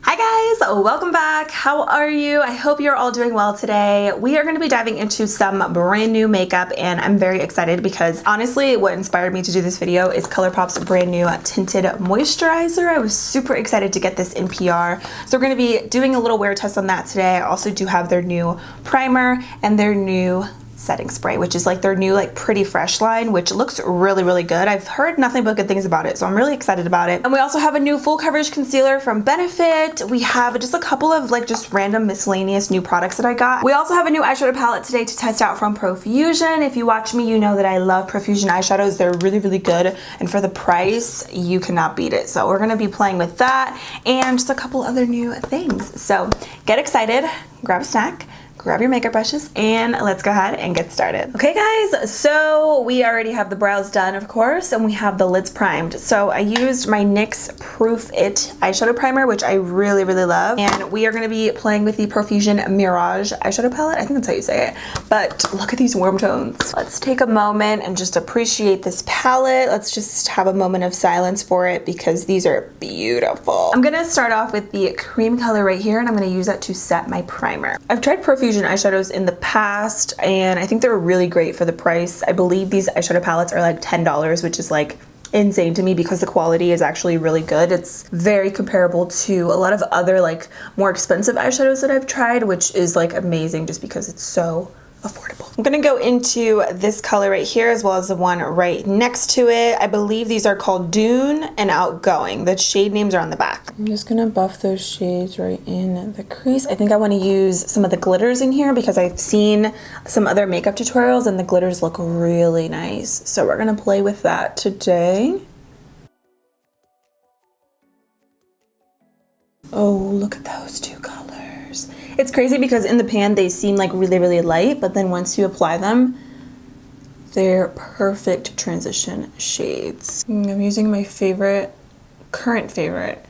Hi guys, welcome back. How are you? I hope you're all doing well today. We are going to be diving into some brand new makeup and I'm very excited because honestly what inspired me to do this video is ColourPop's brand new tinted moisturizer. I was super excited to get this in PR. So we're going to be doing a little wear test on that today. I also do have their new primer and their new setting spray, which is like their new like pretty fresh line, which looks really good. I've heard nothing but good things about it, so I'm really excited about it. And we also have a new full coverage concealer from Benefit. We have just a couple of like just random miscellaneous new products that I got. We also have a new eyeshadow palette today to test out from Profusion. If you watch me, you know that I love Profusion eyeshadows. They're really good, and for the price you cannot beat it. So we're gonna be playing with that and just a couple other new things. So get excited, grab a snack, grab your makeup brushes, and let's go ahead and get started. Okay guys, so we already have the brows done, of course, and we have the lids primed. So I used my NYX Proof It eyeshadow primer, which I really love, and we are going to be playing with the Profusion Mirage eyeshadow palette. I think that's how you say it, but look at these warm tones. Let's take a moment and just appreciate this palette. Let's just have a moment of silence for it because these are beautiful. I'm going to start off with the cream color right here, and I'm going to use that to set my primer. I've tried Profusion eyeshadows in the past and I think they're really great for the price. I believe these eyeshadow palettes are like $10, which is like insane to me because the quality is actually really good. It's very comparable to a lot of other like more expensive eyeshadows that I've tried, which is like amazing just because it's so affordable. I'm gonna go into this color right here as well as the one right next to it. I believe these are called Dune and Outgoing. The shade names are on the back. I'm just gonna buff those shades right in the crease. I think I want to use some of the glitters in here because I've seen some other makeup tutorials and the glitters look really nice. So we're gonna play with that today. Oh, look at those two colors. It's crazy because in the pan they seem like really light, but then once you apply them, they're perfect transition shades. I'm using my current favorite,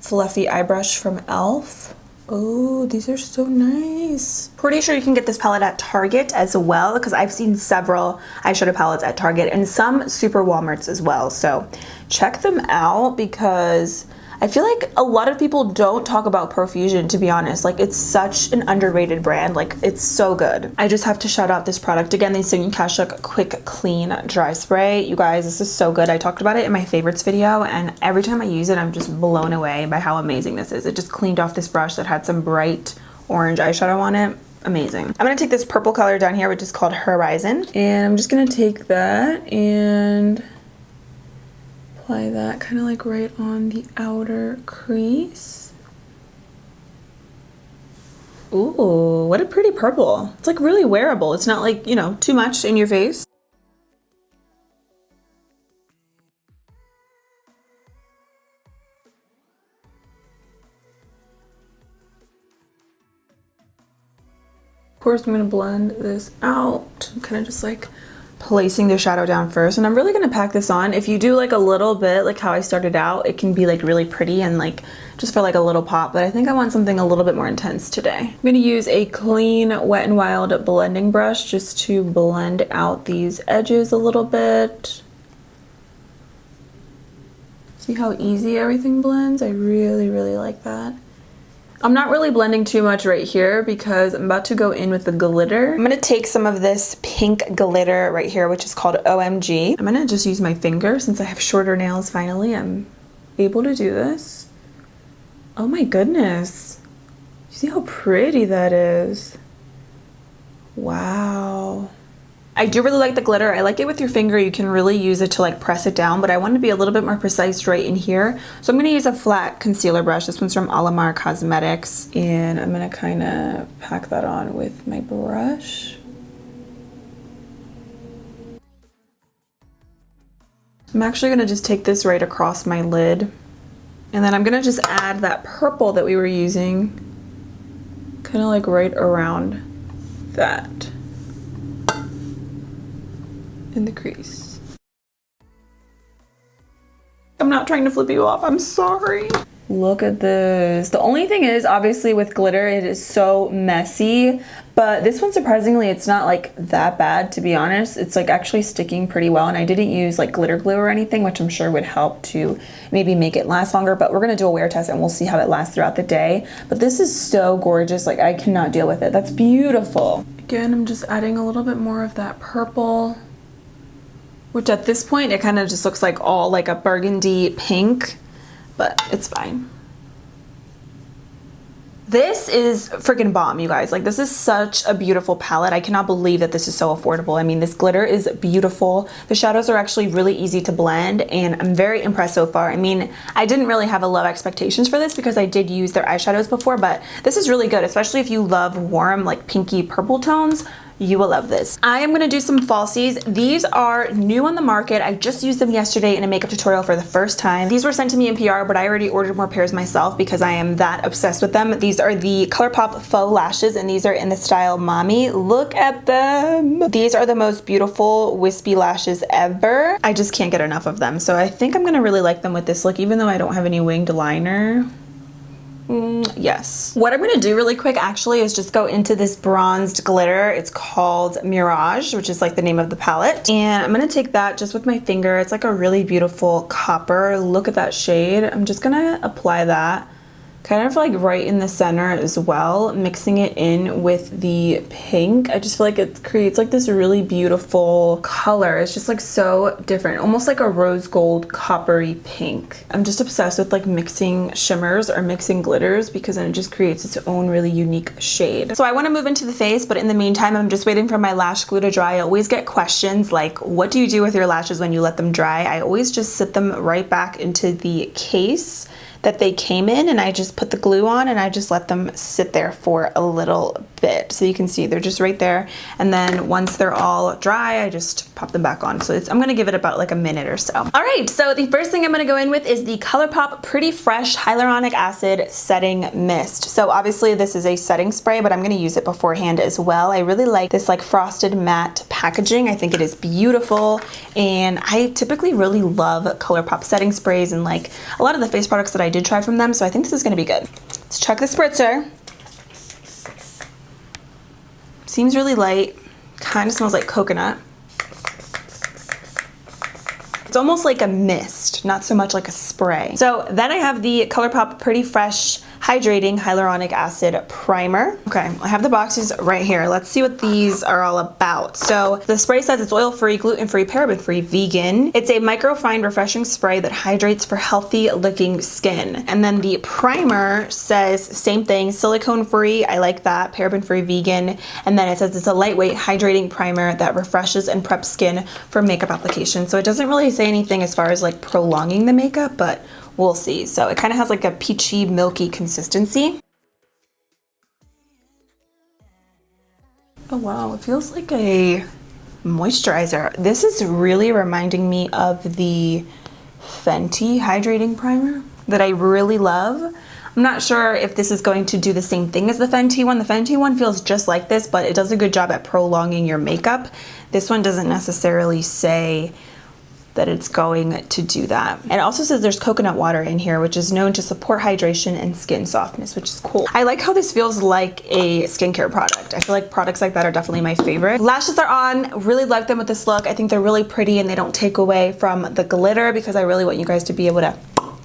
fluffy eye brush from e.l.f. Oh, these are so nice. Pretty sure you can get this palette at Target as well because I've seen several eyeshadow palettes at Target and some super Walmarts as well. So check them out because I feel like a lot of people don't talk about Profusion, to be honest. Like, it's such an underrated brand. Like, it's so good. I just have to shout out this product again, the Singing Kashuk Quick Clean Dry Spray. You guys, this is so good. I talked about it in my favorites video, and every time I use it, I'm just blown away by how amazing this is. It just cleaned off this brush that had some bright orange eyeshadow on it. Amazing. I'm gonna take this purple color down here, which is called Horizon, and I'm just gonna take that and apply that kind of like right on the outer crease. Ooh, what a pretty purple. It's like really wearable. It's not like, you know, too much in your face. Of course, I'm gonna blend this out. I'm kind of just like placing the shadow down first, and I'm really gonna pack this on. If you do like a little bit like how I started out, it can be like really pretty and like just for like a little pop, but I think I want something a little bit more intense today. I'm gonna use a clean Wet n Wild blending brush just to blend out these edges a little bit. See how easy everything blends? I really like that. I'm not really blending too much right here because I'm about to go in with the glitter. I'm gonna take some of this pink glitter right here, which is called OMG. I'm gonna just use my finger since I have shorter nails finally. I'm able to do this. Oh my goodness. You see how pretty that is? Wow. I do really like the glitter. I like it with your finger. You can really use it to like press it down, but I want to be a little bit more precise right in here. So I'm going to use a flat concealer brush. This one's from Alamar Cosmetics, and I'm going to kind of pack that on with my brush. I'm actually going to just take this right across my lid, and then I'm going to just add that purple that we were using kind of like right around that in the crease. I'm not trying to flip you off, I'm sorry. Look at this. The only thing is, obviously with glitter, it is so messy, but this one, surprisingly, it's not like that bad, to be honest. It's like actually sticking pretty well, and I didn't use like glitter glue or anything, which I'm sure would help to maybe make it last longer, but we're gonna do a wear test and we'll see how it lasts throughout the day. But this is so gorgeous. Like, I cannot deal with it. That's beautiful. Again, I'm just adding a little bit more of that purple, which at this point, it kind of just looks like all like a burgundy pink, but it's fine. This is freaking bomb, you guys. Like, this is such a beautiful palette. I cannot believe that this is so affordable. I mean, this glitter is beautiful. The shadows are actually really easy to blend, and I'm very impressed so far. I mean, I didn't really have a low expectations for this because I did use their eyeshadows before, but this is really good, especially if you love warm, like pinky purple tones. You will love this. I am gonna do some falsies. These are new on the market. I just used them yesterday in a makeup tutorial for the first time. These were sent to me in PR, but I already ordered more pairs myself because I am that obsessed with them. These are the ColourPop faux lashes, and these are in the style Mommy. Look at them. These are the most beautiful wispy lashes ever. I just can't get enough of them. So I think I'm gonna really like them with this look, even though I don't have any winged liner. Yes. What I'm gonna do really quick actually is just go into this bronzed glitter. It's called Mirage, which is like the name of the palette. And I'm gonna take that just with my finger. It's like a really beautiful copper. Look at that shade. I'm just gonna apply that kind of like right in the center as well, mixing it in with the pink. I just feel like it creates like this really beautiful color. It's just like so different, almost like a rose gold coppery pink. I'm just obsessed with like mixing shimmers or mixing glitters because then it just creates its own really unique shade. So I want to move into the face, but in the meantime, I'm just waiting for my lash glue to dry. I always get questions like, what do you do with your lashes when you let them dry? I always just sit them right back into the case that they came in, and I just put the glue on and I just let them sit there for a little bit. So you can see they're just right there, and then once they're all dry, I just pop them back on. So I'm gonna give it about like a minute or so. All right, so the first thing I'm gonna go in with is the ColourPop Pretty Fresh Hyaluronic Acid Setting Mist. So obviously this is a setting spray, but I'm gonna use it beforehand as well. I really like this like frosted matte packaging. I think it is beautiful, and I typically really love ColourPop setting sprays and like a lot of the face products that I did try from them, so I think this is gonna be good. Let's check the spritzer. Seems really light, kind of smells like coconut. It's almost like a mist, not so much like a spray. So then I have the ColourPop Pretty Fresh Hydrating Hyaluronic Acid Primer. Okay, I have the boxes right here. Let's see what these are all about. So the spray says it's oil-free, gluten-free, paraben-free, vegan. It's a microfine refreshing spray that hydrates for healthy looking skin. And then the primer says same thing, silicone-free, I like that, paraben-free, vegan. And then it says it's a lightweight hydrating primer that refreshes and preps skin for makeup application. So it doesn't really say anything as far as like prolonging the makeup, but we'll see. So it kind of has like a peachy, milky consistency. Oh wow, it feels like a moisturizer. This is really reminding me of the Fenty hydrating primer that I really love. I'm not sure if this is going to do the same thing as the Fenty one. The Fenty one feels just like this, but it does a good job at prolonging your makeup. This one doesn't necessarily say that it's going to do that. It also says there's coconut water in here, which is known to support hydration and skin softness, which is cool. I like how this feels like a skincare product. I feel like products like that are definitely my favorite. Lashes are on, really like them with this look. I think they're really pretty and they don't take away from the glitter because I really want you guys to be able to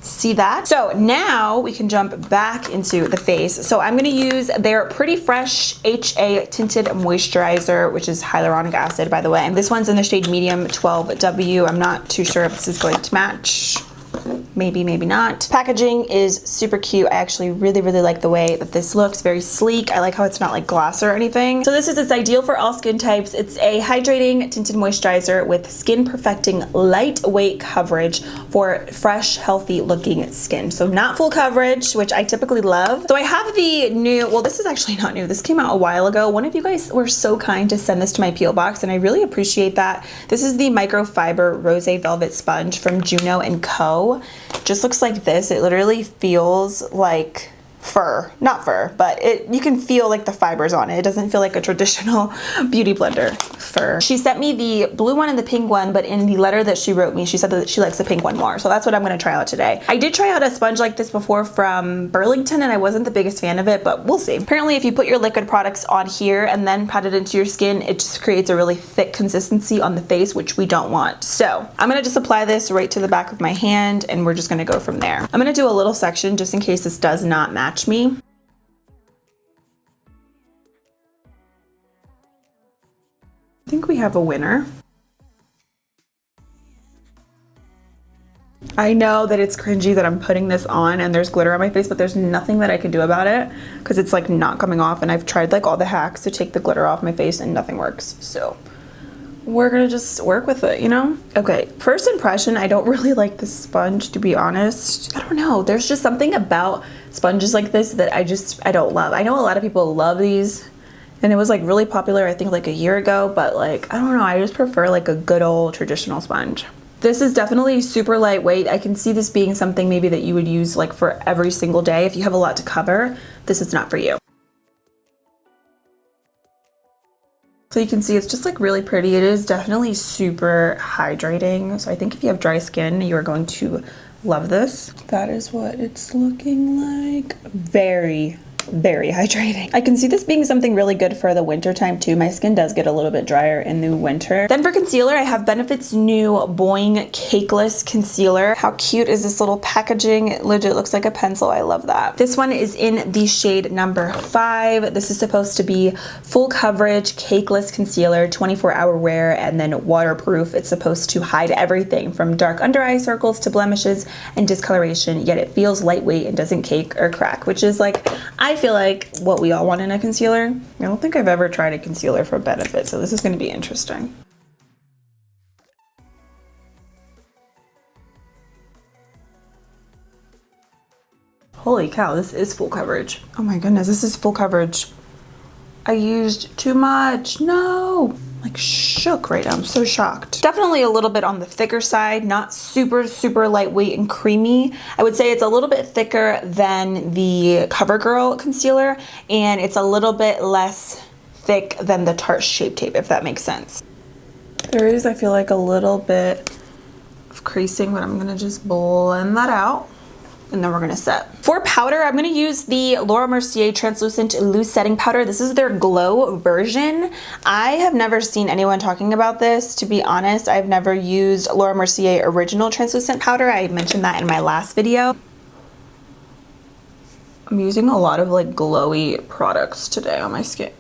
see that. So now we can jump back into the face. So I'm gonna use their Pretty Fresh HA Tinted Moisturizer, which is hyaluronic acid, by the way. And this one's in the shade medium 12W. I'm not too sure if this is going to match. Maybe, maybe not. Packaging is super cute. I actually really, really like the way that this looks. Very sleek. I like how it's not like gloss or anything. So this is it's ideal for all skin types. It's a hydrating tinted moisturizer with skin perfecting lightweight coverage for fresh, healthy looking skin. So not full coverage, which I typically love. So I have the new, well, this is actually not new. This came out a while ago. One of you guys were so kind to send this to my P.O. box, and I really appreciate that. This is the Microfiber Rose Velvet Sponge from Juno & Co. Just looks like this. It literally feels like not fur, but you can feel like the fibers on it. It doesn't feel like a traditional beauty blender fur. She sent me the blue one and the pink one, but in the letter that she wrote me, she said that she likes the pink one more. So that's what I'm gonna try out today. I did try out a sponge like this before from Burlington and I wasn't the biggest fan of it, but we'll see. Apparently if you put your liquid products on here and then pat it into your skin, it just creates a really thick consistency on the face, which we don't want. So I'm gonna just apply this right to the back of my hand and we're just gonna go from there. I'm gonna do a little section just in case this does not match me. I think we have a winner. I know that it's cringy that I'm putting this on and there's glitter on my face, but there's nothing that I can do about it because it's like not coming off, and I've tried like all the hacks to take the glitter off my face and nothing works. So we're gonna just work with it, you know? Okay, first impression, I don't really like this sponge, to be honest. I don't know, there's just something about sponges like this that I don't love. I know a lot of people love these and it was like really popular, I think like a year ago, but like, I don't know, I just prefer like a good old traditional sponge. This is definitely super lightweight. I can see this being something maybe that you would use like for every single day. If you have a lot to cover, this is not for you. So you can see it's just like really pretty. It is definitely super hydrating. So I think if you have dry skin, you are going to love this. That is what it's looking like. Very hydrating. I can see this being something really good for the winter time too. My skin does get a little bit drier in the winter. Then for concealer, I have Benefit's new Boing Cakeless Concealer. How cute is this little packaging? It legit looks like a pencil. I love that. This one is in the shade number 5. This is supposed to be full coverage, cakeless concealer, 24-hour wear, and then waterproof. It's supposed to hide everything from dark under eye circles to blemishes and discoloration, yet it feels lightweight and doesn't cake or crack, which is like, I feel like what we all want in a concealer. I don't think I've ever tried a concealer for Benefit, so this is going to be interesting. Holy cow, this is full coverage. Oh my goodness, this is full coverage. I used too much. No. Like shook right now. I'm so shocked. Definitely a little bit on the thicker side, not super lightweight and creamy. I would say it's a little bit thicker than the CoverGirl concealer, and it's a little bit less thick than the Tarte Shape Tape, if that makes sense. There is, I feel like, a little bit of creasing, but I'm gonna just blend that out. And then we're gonna set. For powder, I'm gonna use the Laura Mercier Translucent Loose Setting Powder. This is their glow version. I have never seen anyone talking about this, to be honest. I've never used Laura Mercier Original Translucent Powder. I mentioned that in my last video. I'm using a lot of like glowy products today on my skin.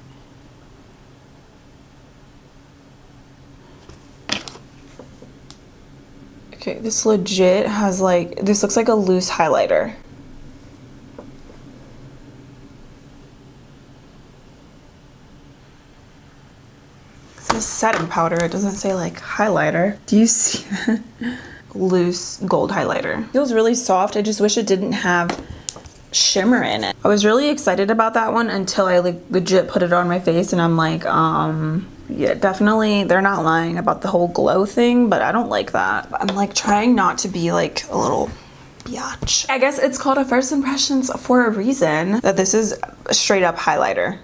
Okay, this legit has like, this looks like a loose highlighter. It says setting powder, it doesn't say like highlighter. Do you see that? Loose gold highlighter. Feels really soft, I just wish it didn't have shimmer in it. I was really excited about that one until I like legit put it on my face and I'm like, yeah, definitely they're not lying about the whole glow thing, but I don't like that. I'm like trying not to be like a little biatch. I guess it's called a first impressions for a reason, that this is a straight up highlighter.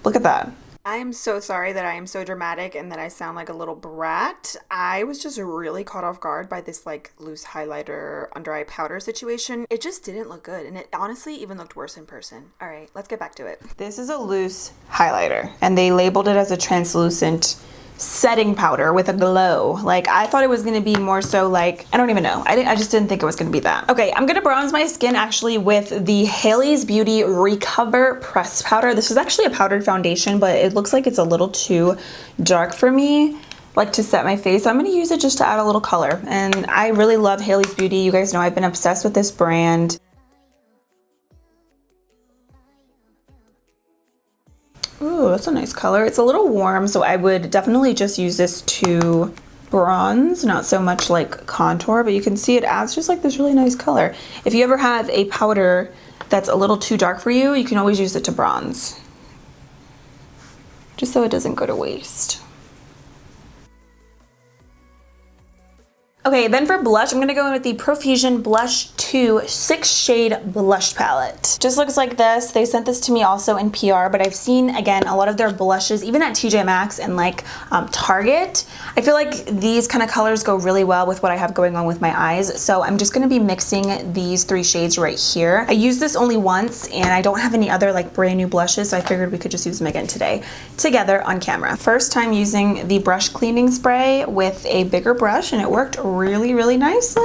Look at that. I am so sorry that I am so dramatic and that I sound like a little brat. I was just really caught off guard by this like loose highlighter under eye powder situation. It just didn't look good, and it honestly even looked worse in person. All right, let's get back to it. This is a loose highlighter and they labeled it as a translucent setting powder with a glow. Like I thought it was gonna be more so like, I don't even know. I just didn't think it was gonna be that. Okay, I'm gonna bronze my skin actually with the Hailey's Beauty Recover Pressed Powder. This is actually a powdered foundation, but it looks like it's a little too dark for me, like to set my face. So I'm gonna use it just to add a little color. And I really love Hailey's Beauty. You guys know I've been obsessed with this brand. Ooh, that's a nice color. It's a little warm, so I would definitely just use this to bronze, not so much like contour, but you can see it adds just like this really nice color. If you ever have a powder that's a little too dark for you, you can always use it to bronze, just so it doesn't go to waste. Okay, then for blush, I'm gonna go in with the Profusion Blush 2 6-shade blush palette. Just looks like this. They sent this to me also in PR, but I've seen, again, a lot of their blushes, even at TJ Maxx and like Target. I feel like these kind of colors go really well with what I have going on with my eyes. So I'm just gonna be mixing these 3 shades right here. I used this only once and I don't have any other like brand new blushes, so I figured we could just use them again today together on camera. First time using the brush cleaning spray with a bigger brush, and it worked really, really nicely.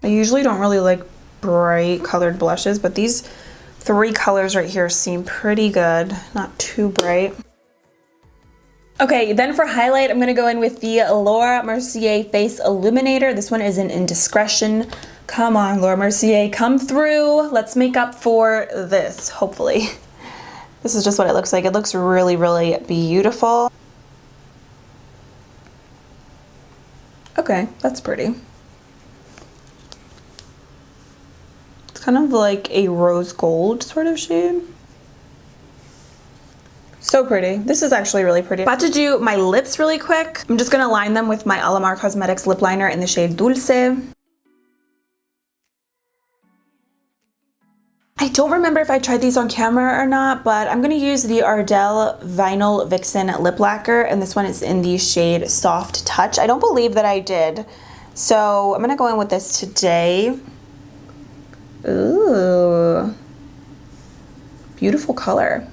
I usually don't really like bright colored blushes, but these 3 colors right here seem pretty good, not too bright. Okay, then for highlight, I'm gonna go in with the Laura Mercier Face Illuminator. This one is an Indiscretion. Come on, Laura Mercier, come through. Let's make up for this, hopefully. This is just what it looks like. It looks really, really beautiful. Okay, that's pretty. It's kind of like a rose gold sort of shade. So pretty. This is actually really pretty. About to do my lips really quick. I'm just gonna line them with my Alamar Cosmetics lip liner in the shade Dulce. I don't remember if I tried these on camera or not, but I'm gonna use the Ardell Vinyl Vixen Lip Lacquer, and this one is in the shade Soft Touch. I don't believe that I did. So I'm gonna go in with this today. Ooh. Beautiful color.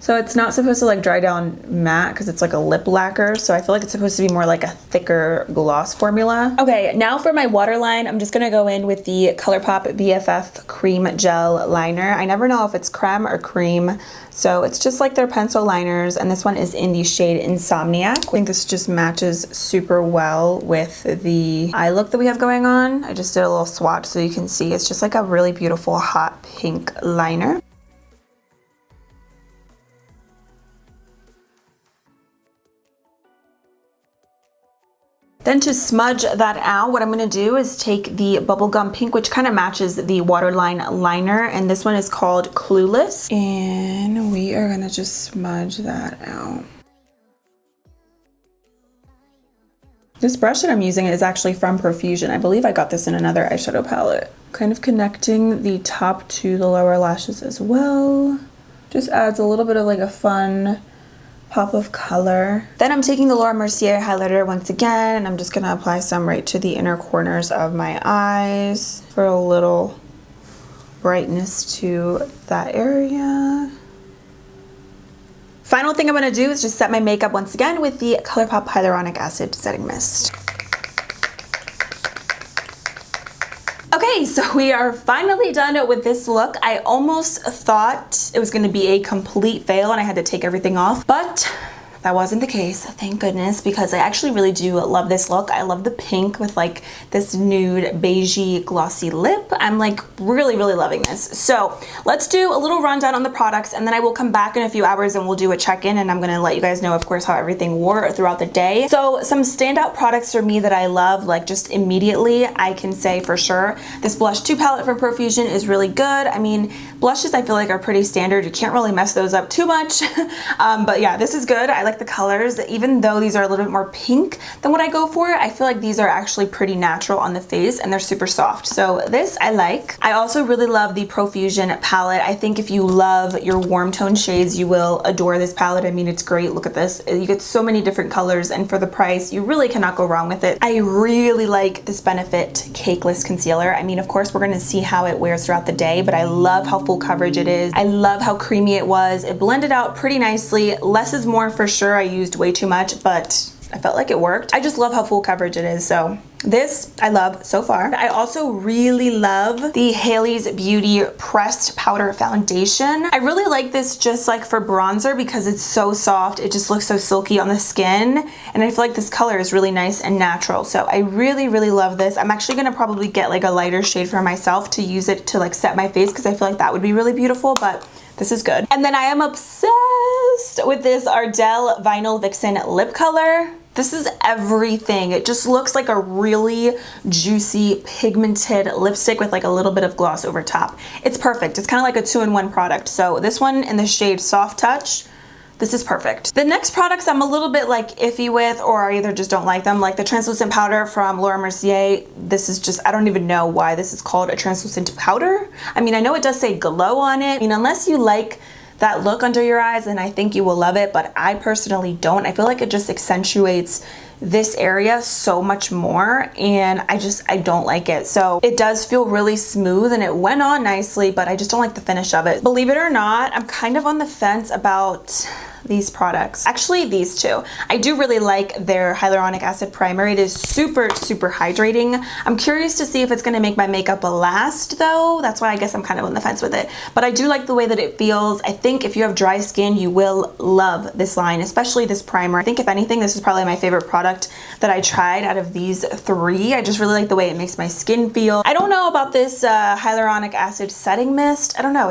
So it's not supposed to like dry down matte because it's like a lip lacquer. So I feel like it's supposed to be more like a thicker gloss formula. Okay, now for my waterline, I'm just gonna go in with the ColourPop BFF Cream Gel Liner. I never know if it's creme or cream. So it's just like their pencil liners. And this one is in the shade Insomniac. I think this just matches super well with the eye look that we have going on. I just did a little swatch so you can see. It's just like a really beautiful hot pink liner. Then to smudge that out, what I'm gonna do is take the Bubblegum Pink, which kind of matches the waterline liner, and this one is called Clueless. And we are gonna just smudge that out. This brush that I'm using is actually from Profusion. I believe I got this in another eyeshadow palette. Kind of connecting the top to the lower lashes as well. Just adds a little bit of like a fun pop of color. Then I'm taking the Laura Mercier highlighter once again, and I'm just gonna apply some right to the inner corners of my eyes for a little brightness to that area. Final thing I'm gonna do is just set my makeup once again with the ColourPop Hyaluronic Acid Setting Mist. Okay, so we are finally done with this look. I almost thought it was gonna be a complete fail and I had to take everything off, but that wasn't the case, thank goodness, because I actually really do love this look. I love the pink with like this nude beigey glossy lip. I'm like really, really loving this. So let's do a little rundown on the products, and then I will come back in a few hours and we'll do a check-in, and I'm gonna let you guys know, of course, how everything wore throughout the day. So some standout products for me that I love, like just immediately, I can say for sure, this Blush 2 palette from Profusion is really good. I mean, blushes I feel like are pretty standard. You can't really mess those up too much. But yeah, this is good. I like the colors. Even though these are a little bit more pink than what I go for, I feel like these are actually pretty natural on the face and they're super soft. So this I like. I also really love the Profusion palette. I think if you love your warm tone shades, you will adore this palette. I mean, it's great. Look at this. You get so many different colors, and for the price, you really cannot go wrong with it. I really like this Benefit Cakeless Concealer. I mean, of course, we're gonna see how it wears throughout the day, but I love how full coverage it is. I love how creamy it was. It blended out pretty nicely. Less is more for sure. I used way too much, but I felt like it worked. I just love how full coverage it is. So this I love so far. I also really love the Hailey's Beauty Pressed Powder Foundation. I really like this just like for bronzer because it's so soft. It just looks so silky on the skin. And I feel like this color is really nice and natural. So I really, really love this. I'm actually gonna probably get like a lighter shade for myself to use it to like set my face because I feel like that would be really beautiful, but this is good. And then I am obsessed with this Ardell Vinyl Vixen lip color. This is everything. It just looks like a really juicy pigmented lipstick with like a little bit of gloss over top. It's perfect. It's kind of like a 2-in-1 product. So this one in the shade Soft Touch, This is perfect. The next products I'm a little bit like iffy with, or I either just don't like them, like the translucent powder from Laura Mercier. This is just, I don't even know why this is called a translucent powder. I mean, I know it does say glow on it. I mean, unless you like that look under your eyes, and I think you will love it, but I personally don't. I feel like it just accentuates this area so much more, and I don't like it. So it does feel really smooth and it went on nicely, but I just don't like the finish of it. Believe it or not, I'm kind of on the fence about these products. Actually, these two. I do really like their hyaluronic acid primer. It is super hydrating. I'm curious to see if it's gonna make my makeup last though. That's why I guess I'm kind of on the fence with it. But I do like the way that it feels. I think if you have dry skin, you will love this line, especially this primer. I think if anything, this is probably my favorite product that I tried out of these three. I just really like the way it makes my skin feel. I don't know about this hyaluronic acid setting mist. I don't know.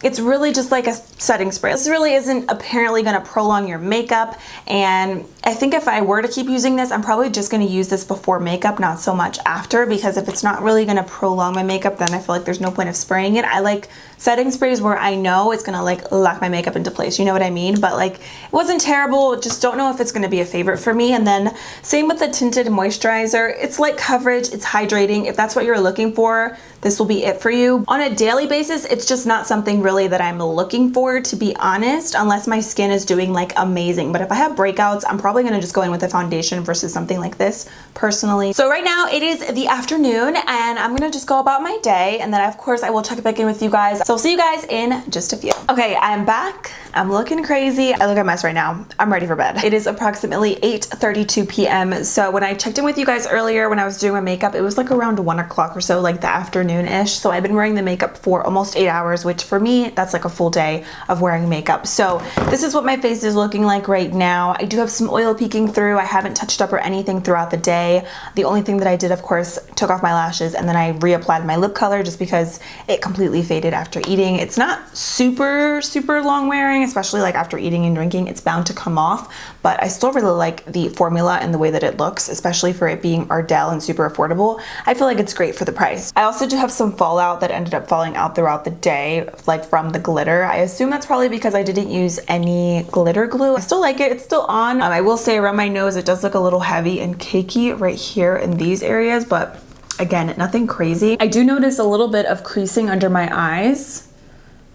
It's really just like a setting spray. This really isn't apparently gonna prolong your makeup, and I think if I were to keep using this, I'm probably just gonna use this before makeup, not so much after, because if it's not really gonna prolong my makeup, then I feel like there's no point of spraying it. I like setting sprays where I know it's gonna like lock my makeup into place, you know what I mean? But like, it wasn't terrible, just don't know if it's gonna be a favorite for me. And then same with the tinted moisturizer. It's light coverage, it's hydrating. If that's what you're looking for, this will be it for you. On a daily basis, it's just not something really that I'm looking for, to be honest, unless my skin is doing like amazing. But if I have breakouts, I'm probably gonna just go in with a foundation versus something like this personally. So right now it is the afternoon and I'm gonna just go about my day, and then of course I will check back in with you guys. So I'll see you guys in just a few. Okay, I'm back. I'm looking crazy. I look a mess right now. I'm ready for bed. It is approximately 8:32 p.m. So when I checked in with you guys earlier when I was doing my makeup, it was like around 1 o'clock or so, like the afternoon-ish. So I've been wearing the makeup for almost 8 hours, which for me, that's like a full day of wearing makeup. So this is what my face is looking like right now. I do have some oil peeking through. I haven't touched up or anything throughout the day. The only thing that I did, of course, took off my lashes, and then I reapplied my lip color just because it completely faded after eating. It's not super long wearing, especially like after eating and drinking. It's bound to come off, but I still really like the formula and the way that it looks, especially for it being Ardell and super affordable. I feel like it's great for the price. I also do have some fallout that ended up falling out throughout the day, like from the glitter. I assume that's probably because I didn't use any glitter glue. I still like it. It's still on. I will say around my nose, it does look a little heavy and cakey right here in these areas, but again, nothing crazy. I do notice a little bit of creasing under my eyes.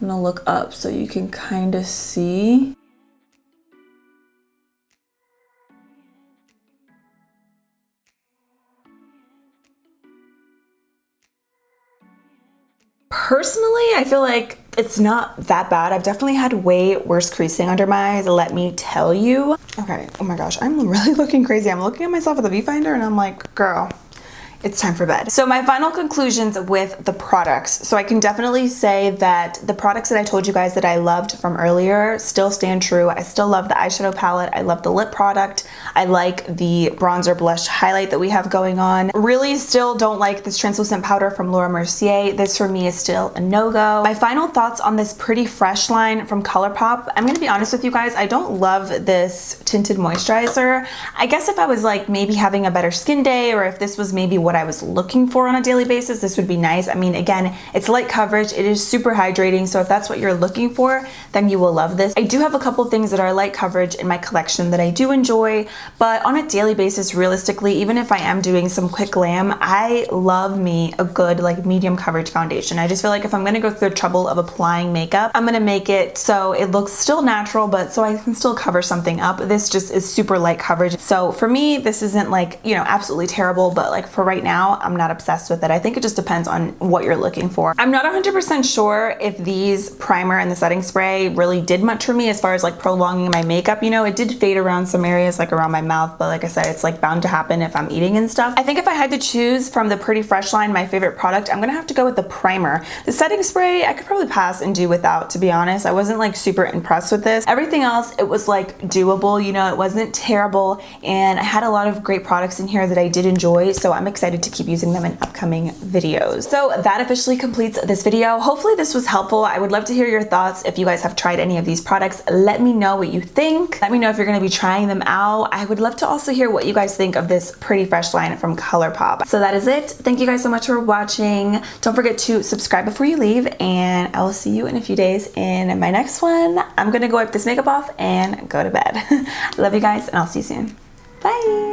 I'm gonna look up so you can kind of see. Personally, I feel like it's not that bad. I've definitely had way worse creasing under my eyes, let me tell you. Okay, oh my gosh, I'm really looking crazy. I'm looking at myself with a viewfinder and I'm like, girl, it's time for bed. So my final conclusions with the products. So I can definitely say that the products that I told you guys that I loved from earlier still stand true. I still love the eyeshadow palette. I love the lip product. I like the bronzer blush highlight that we have going on. Really still don't like this translucent powder from Laura Mercier. This for me is still a no-go. My final thoughts on this Pretty Fresh line from ColourPop. I'm gonna be honest with you guys, I don't love this tinted moisturizer. I guess if I was like maybe having a better skin day, or if this was maybe what I was looking for on a daily basis, this would be nice. I mean, again, it's light coverage, it is super hydrating, so if that's what you're looking for, then you will love this. I do have a couple things that are light coverage in my collection that I do enjoy, but on a daily basis, realistically, even if I am doing some quick glam, I love me a good like medium coverage foundation. I just feel like if I'm gonna go through the trouble of applying makeup, I'm gonna make it so it looks still natural, but so I can still cover something up. This just is super light coverage. So for me, this isn't like, you know, absolutely terrible, but like for right now, I'm not obsessed with it. I think it just depends on what you're looking for. I'm not 100% sure if these primer and the setting spray really did much for me as far as like prolonging my makeup. You know, it did fade around some areas like around my mouth, but like I said, it's like bound to happen if I'm eating and stuff. I think if I had to choose from the Pretty Fresh line, my favorite product, I'm gonna have to go with the primer. The setting spray, I could probably pass and do without, to be honest. I wasn't like super impressed with this. Everything else, it was like doable, you know, it wasn't terrible, and I had a lot of great products in here that I did enjoy, so I'm excited excited to keep using them in upcoming videos. So that officially completes this video. Hopefully this was helpful. I would love to hear your thoughts. If you guys have tried any of these products, let me know what you think. Let me know if you're gonna be trying them out. I would love to also hear what you guys think of this Pretty Fresh line from ColourPop. So that is it. Thank you guys so much for watching. Don't forget to subscribe before you leave, and I will see you in a few days in my next one. I'm gonna go wipe this makeup off and go to bed. Love you guys, and I'll see you soon. Bye.